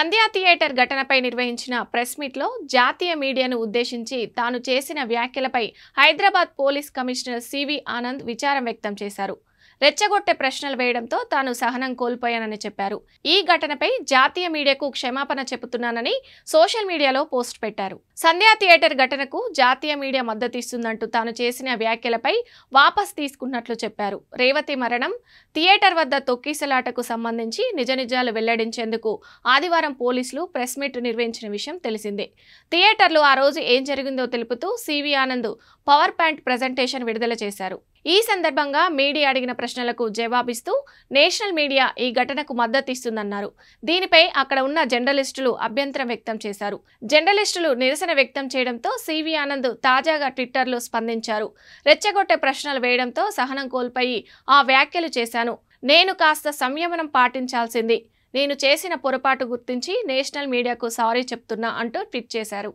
సంధ్యా theatre ఘటనపై నిర్వహించిన press మీట్లో జాతీయ మీడియాను ఉద్దేశించి తాను చేసిన వ్యాఖ్యలపై Hyderabad police commissioner CV Anand విచారం వ్యక్తం చేశారు. రెచ్చగొట్టే ప్రశ్నలు వేయడంతో తాను సహనం కోల్పోయానని చెప్పారు. ఈ ఘటనపై జాతీయ మీడియాకు క్షమాపణ చెబుతున్నానని సోషల్ మీడియాలో పోస్ట్ పెట్టారు. సంధ్యా థియేటర్ ఘటనకు జాతీయ మీడియా మద్దతిస్తుందంటూ తాను చేసిన వ్యాఖ్యలపై వాపస్ తీసుకున్నట్లు చెప్పారు. రేవతి మరణం, థియేటర్ వద్ద తొక్కిసలాటకు సంబంధించి నిజాలు వెల్లడించేందుకు ఆదివారం పోలీసులు ప్రెస్ మీట్ నిర్వహించిన విషయం తెలిసిందే. థియేటర్లో ఆ రోజు ఏం జరిగిందో తెలుపుతూ CV Anand PowerPoint presentation విడుదల చేశారు. ఈ సందర్భంగా మీడియా అడిగిన ప్రశ్నలకు జవాబిస్తూ నేషనల్ మీడియా ఈ ఘటనకు మద్దతిస్తుందన్నారు. దీనిపై అక్కడ ఉన్న జర్నలిస్టులు అభ్యంతరం వ్యక్తం చేశారు. జర్నలిస్టులు నిరసన వ్యక్తం చేయడంతో సివి ఆనంద్ తాజాగా ట్విట్టర్లో స్పందించారు. రెచ్చగొట్టే ప్రశ్నలు వేయడంతో సహనం కోల్పోయి ఆ వ్యాఖ్యలు చేశాను. నేను కాస్త సంయమనం పాటించాల్సింది. నేను చేసిన పొరపాటు గుర్తించి నేషనల్ మీడియాకు సారీ చెప్తున్నా అంటూ ట్వీట్ చేశారు.